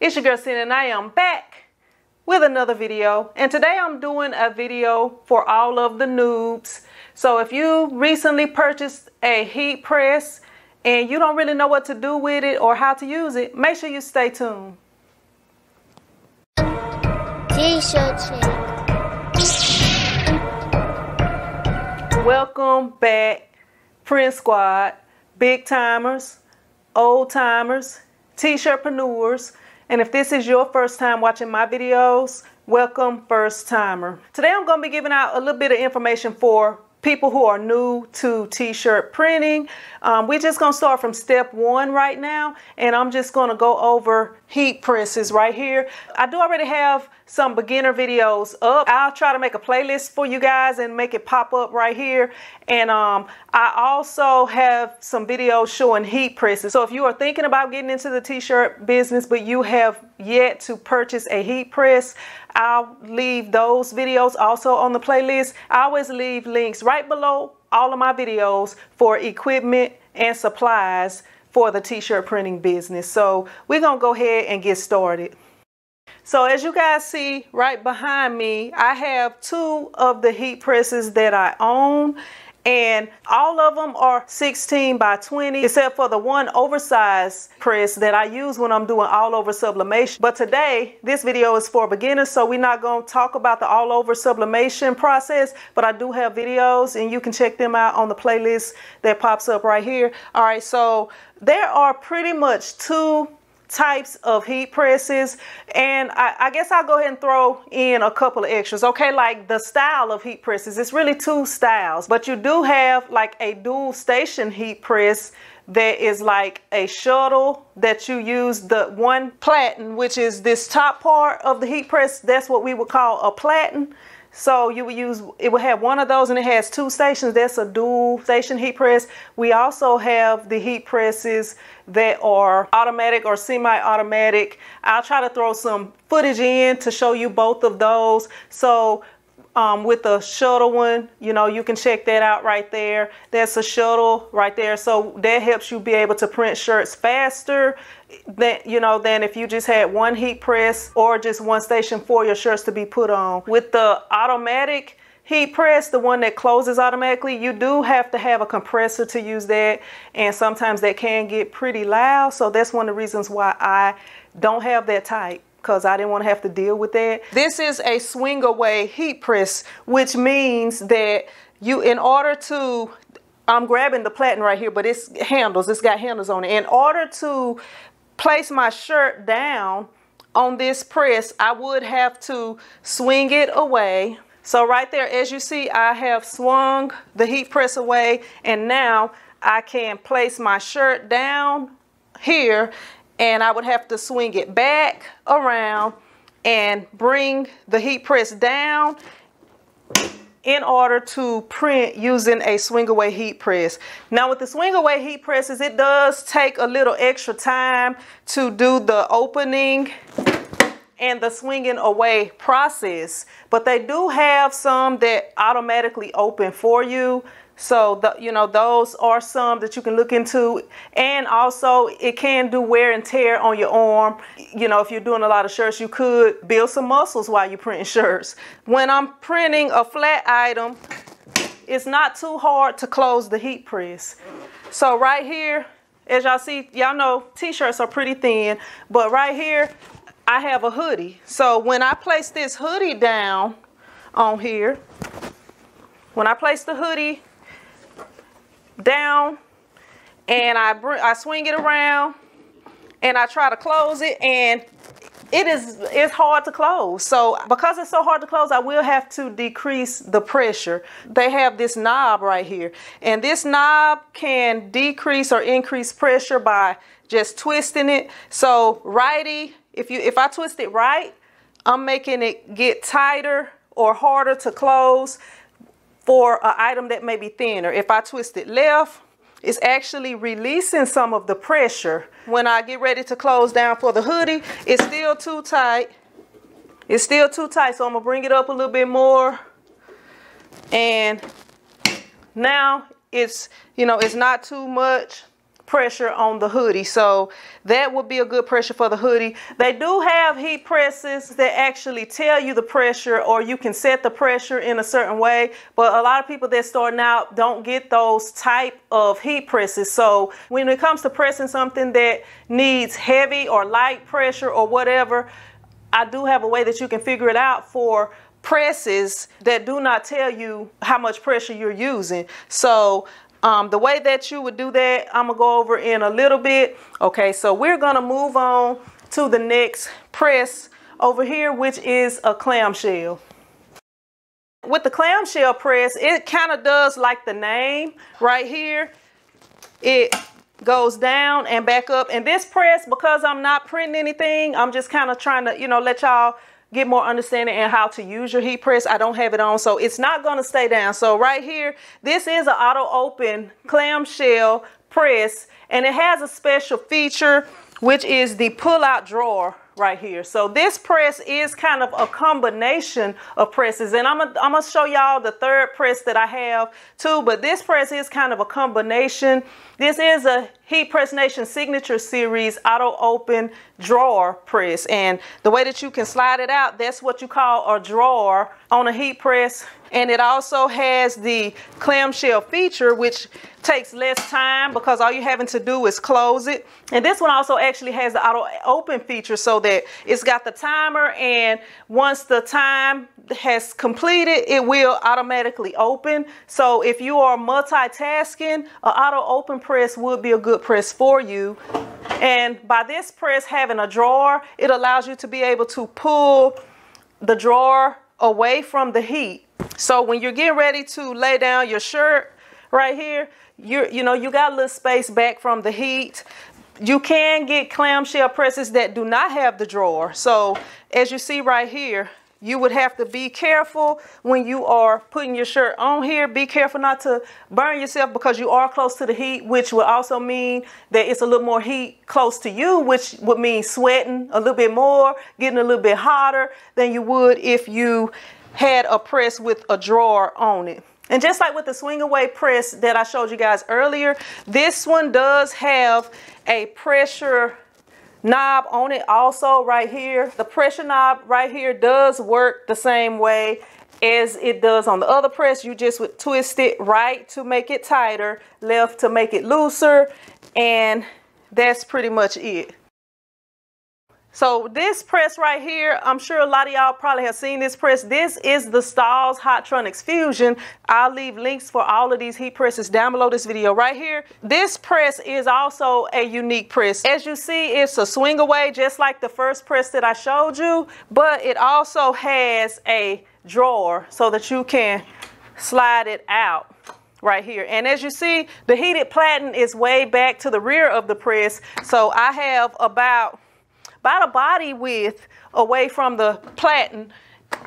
It's your girl Cindy and I am back with another video. And today I'm doing a video for all of the noobs. So if you recently purchased a heat press and you don't really know what to do with it or how to use it, make sure you stay tuned. TshirtChick. Welcome back, Friend Squad, big timers, old timers, t-shirtpreneurs, and if this is your first time watching my videos, welcome first timer. Today I'm going to be giving out a little bit of information for people who are new to t-shirt printing. We're just going to start from step one right now, and I'm just going to go over heat presses right here. I do already have some beginner videos up. I'll try to make a playlist for you guys and make it pop up right here. And I also have some videos showing heat presses. So if you are thinking about getting into the t-shirt business but you have yet to purchase a heat press, I'll leave those videos also on the playlist. I always leave links right below all of my videos for equipment and supplies for the t-shirt printing business. So we're gonna go ahead and get started. So as you guys see right behind me, I have two of the heat presses that I own, and all of them are 16 by 20 except for the one oversized press that I use when I'm doing all over sublimation. But today this video is for beginners, so we're not going to talk about the all over sublimation process, but I do have videos and you can check them out on the playlist that pops up right here. All right, so there are pretty much two types of heat presses, and I guess I'll go ahead and throw in a couple of extras. Okay, like the style of heat presses, it's really two styles, but you do have like a dual station heat press that is like a shuttle that you use the one platen, which is this top part of the heat press. That's what we would call a platen. So you would use, it would have one of those and it has two stations. That's a dual station heat press. We also have the heat presses that are automatic or semi-automatic. I'll try to throw some footage in to show you both of those. So with the shuttle one, you know, you can check that out right there. That's a shuttle right there. So that helps you be able to print shirts faster than, you know, than if you just had one heat press or just one station for your shirts to be put on. With the automatic heat press, the one that closes automatically, you do have to have a compressor to use that, and sometimes that can get pretty loud. So that's one of the reasons why I don't have that type, because I didn't want to have to deal with that. This is a swing away heat press, which means that you, in order to, I'm grabbing the platen right here, but it's handles, it's got handles on it. In order to place my shirt down on this press, I would have to swing it away. So right there, as you see, I have swung the heat press away, and now I can place my shirt down here, and I would have to swing it back around and bring the heat press down in order to print using a swing away heat press. Now with the swing away heat presses, it does take a little extra time to do the opening and the swinging away process, but they do have some that automatically open for you. So, you know, those are some that you can look into. And also it can do wear and tear on your arm. You know, if you're doing a lot of shirts, you could build some muscles while you're printing shirts. When I'm printing a flat item, it's not too hard to close the heat press. So right here, as y'all see, y'all know t-shirts are pretty thin, but right here, I have a hoodie. So when I place this hoodie down on here, when I place the hoodie down and I swing it around and I try to close it, and it's hard to close. So because it's so hard to close, I will have to decrease the pressure. They have this knob right here, and this knob can decrease or increase pressure by just twisting it. So righty, if I twist it right, I'm making it get tighter or harder to close for an item that may be thinner. If I twist it left, it's actually releasing some of the pressure. When I get ready to close down for the hoodie, it's still too tight. It's still too tight, so I'm gonna bring it up a little bit more. And now it's, you know, it's not too much pressure on the hoodie. So that would be a good pressure for the hoodie. They do have heat presses that actually tell you the pressure, or you can set the pressure in a certain way. But a lot of people that starting out don't get those type of heat presses. So when it comes to pressing something that needs heavy or light pressure or whatever, I do have a way that you can figure it out for presses that do not tell you how much pressure you're using. So the way that you would do that, I'm gonna go over in a little bit. Okay, so we're gonna move on to the next press over here, which is a clamshell. With the clamshell press, it kind of does like the name right here. It goes down and back up. And this press, because I'm not printing anything, I'm just kind of trying to, you know, let y'all get more understanding and how to use your heat press. I don't have it on, so it's not going to stay down. So right here, this is an auto open clamshell press, and it has a special feature, which is the pull out drawer right here. So this press is kind of a combination of presses, and I'm gonna show y'all the third press that I have too, but this press is kind of a combination. This is a Heat Press Nation Signature Series auto open drawer press, and the way that you can slide it out, that's what you call a drawer on a heat press. And it also has the clamshell feature, which takes less time because all you're having to do is close it. And this one also actually has the auto open feature, so that it's got the timer, and once the time has completed, it will automatically open. So if you are multitasking, an auto open press would be a good press for you. And by this press having a drawer, it allows you to be able to pull the drawer away from the heat. So when you're getting ready to lay down your shirt right here, you know, you got a little space back from the heat. You can get clamshell presses that do not have the drawer. So as you see right here, you would have to be careful when you are putting your shirt on here. Be careful not to burn yourself, because you are close to the heat, which would also mean that it's a little more heat close to you, which would mean sweating a little bit more, getting a little bit hotter than you would if you had a press with a drawer on it. And just like with the swing away press that I showed you guys earlier, this one does have a pressure knob on it also right here. The pressure knob right here does work the same way as it does on the other press. You just would twist it right to make it tighter, left to make it looser, and that's pretty much it. So this press right here, I'm sure a lot of y'all probably have seen this press. This is the Stahl's Hotronix Fusion. I'll leave links for all of these heat presses down below this video right here. This press is also a unique press. As you see, it's a swing away, just like the first press that I showed you, but it also has a drawer so that you can slide it out right here. And as you see, the heated platen is way back to the rear of the press. So I have about a body width away from the platen,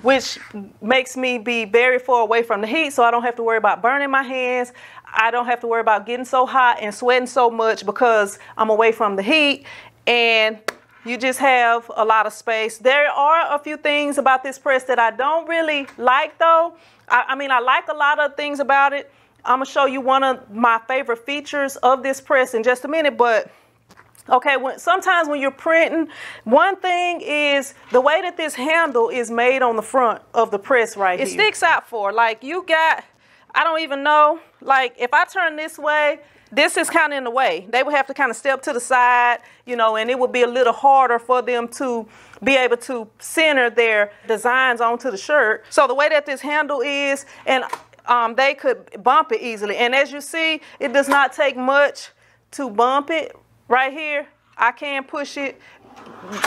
which makes me be very far away from the heat, so I don't have to worry about burning my hands. I don't have to worry about getting so hot and sweating so much because I'm away from the heat, and you just have a lot of space. There are a few things about this press that I don't really like though. I mean, I like a lot of things about it. I'm gonna show you one of my favorite features of this press in just a minute, but okay, sometimes when you're printing, one thing is the way that this handle is made on the front of the press right here. It sticks out for, like, you got, I don't even know, like if I turn this way, this is kind of in the way. They would have to kind of step to the side, you know, and it would be a little harder for them to be able to center their designs onto the shirt. So the way that this handle is, and they could bump it easily. And as you see, it does not take much to bump it. Right here, I can push it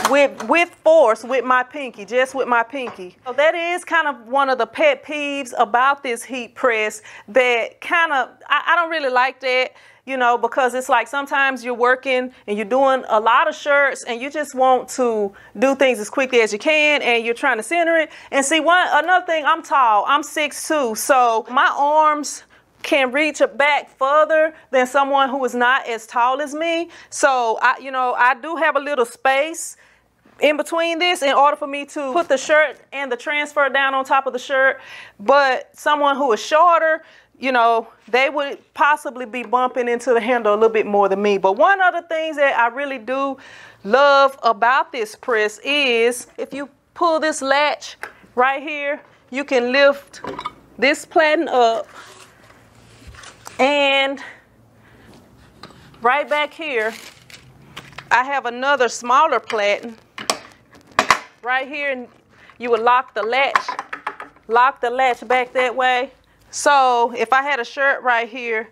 with force with my pinky, just with my pinky. So that is kind of one of the pet peeves about this heat press, that kind of, I don't really like that, you know, because it's like sometimes you're working and you're doing a lot of shirts and you just want to do things as quickly as you can, and you're trying to center it. And see, another thing, I'm tall, I'm 6'2", so my arms can reach back further than someone who is not as tall as me. So I do have a little space in between this in order for me to put the shirt and the transfer down on top of the shirt. But someone who is shorter, you know, they would possibly be bumping into the handle a little bit more than me. But one of the things that I really do love about this press is if you pull this latch right here, you can lift this platen up, and right back here, I have another smaller platen right here, and you would lock the latch back that way. So if I had a shirt right here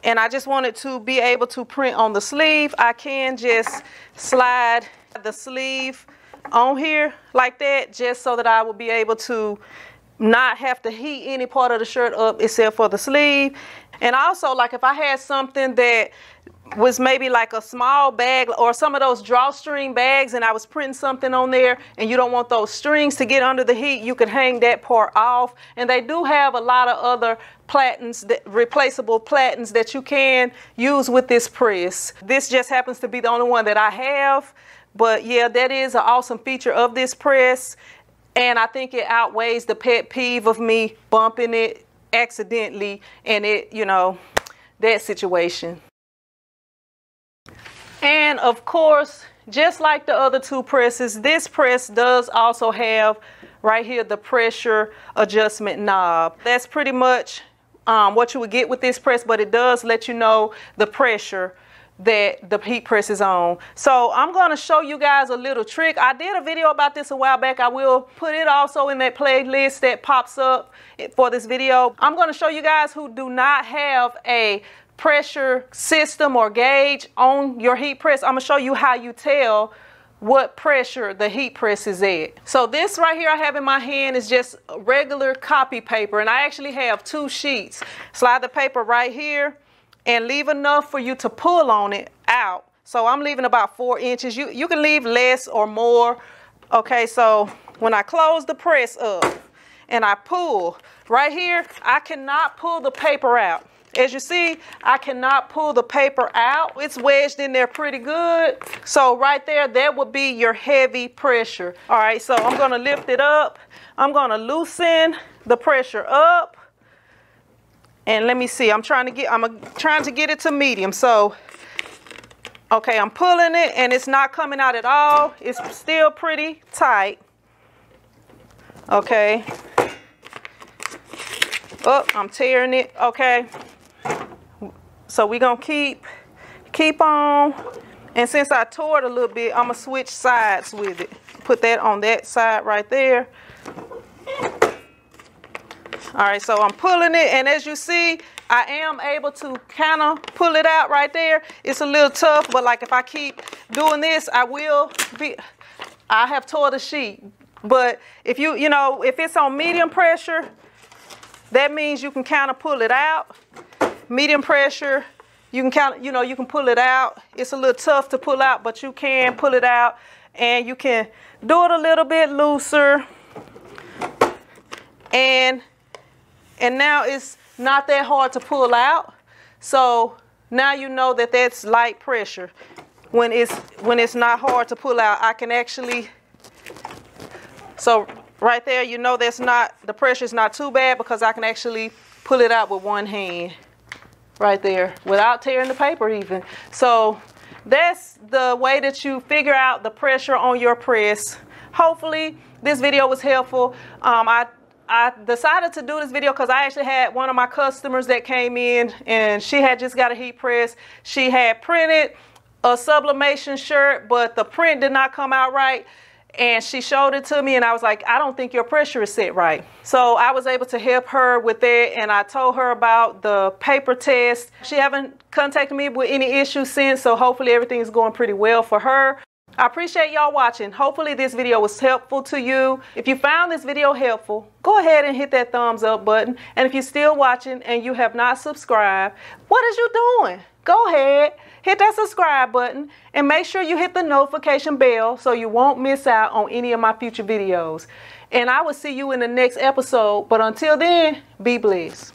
and I just wanted to be able to print on the sleeve, I can just slide the sleeve on here like that, just so that I will be able to not have to heat any part of the shirt up except for the sleeve. And also, like if I had something that was maybe like a small bag or some of those drawstring bags, and I was printing something on there and you don't want those strings to get under the heat, you could hang that part off. And they do have a lot of other platens, replaceable platens that you can use with this press. This just happens to be the only one that I have. But yeah, that is an awesome feature of this press. And I think it outweighs the pet peeve of me bumping it accidentally and it, you know, that situation. And of course, just like the other two presses, this press does also have right here the pressure adjustment knob. That's pretty much what you would get with this press, but it does let you know the pressure that the heat press is on. So I'm going to show you guys a little trick. I did a video about this a while back. I will put it also in that playlist that pops up for this video. I'm going to show you guys who do not have a pressure system or gauge on your heat press. I'm going to show you how you tell what pressure the heat press is at. So this right here I have in my hand is just regular copy paper, and I actually have 2 sheets. Slide the paper right here and leave enough for you to pull on it out. So I'm leaving about 4 inches. You can leave less or more. Okay, so when I close the press up and I pull right here, I cannot pull the paper out. As you see, I cannot pull the paper out. It's wedged in there pretty good. So right there, that would be your heavy pressure. All right, so I'm gonna lift it up. I'm gonna loosen the pressure up. And let me see, I'm trying to get it to medium. So, okay, I'm pulling it and it's not coming out at all. It's still pretty tight. Okay. Oh, I'm tearing it. Okay. So we're gonna keep on. And since I tore it a little bit, I'm gonna switch sides with it. Put that on that side right there. All right, so I'm pulling it, and as you see, I am able to kind of pull it out right there. It's a little tough, but like if I keep doing this, I have tore the sheet. But if if it's on medium pressure, that means you can kind of pull it out. Medium pressure, you can you can pull it out. It's a little tough to pull out, but you can pull it out, and you can do it a little bit looser. And now it's not that hard to pull out. So now you know that that's light pressure. When it's not hard to pull out, I can actually, so right there, you know the pressure is not too bad because I can actually pull it out with one hand right there without tearing the paper even. So that's the way that you figure out the pressure on your press. Hopefully this video was helpful. I decided to do this video because I actually had one of my customers that came in and she had just got a heat press. She had printed a sublimation shirt, but the print did not come out right. And she showed it to me and I was like, I don't think your pressure is set right. So I was able to help her with that, and I told her about the paper test. She haven't contacted me with any issues since, so hopefully everything is going pretty well for her. I appreciate y'all watching. Hopefully this video was helpful to you. If you found this video helpful, go ahead and hit that thumbs up button. And if you're still watching and you have not subscribed, what is you doing? Go ahead, hit that subscribe button and make sure you hit the notification bell so you won't miss out on any of my future videos. And I will see you in the next episode. But until then, be blessed.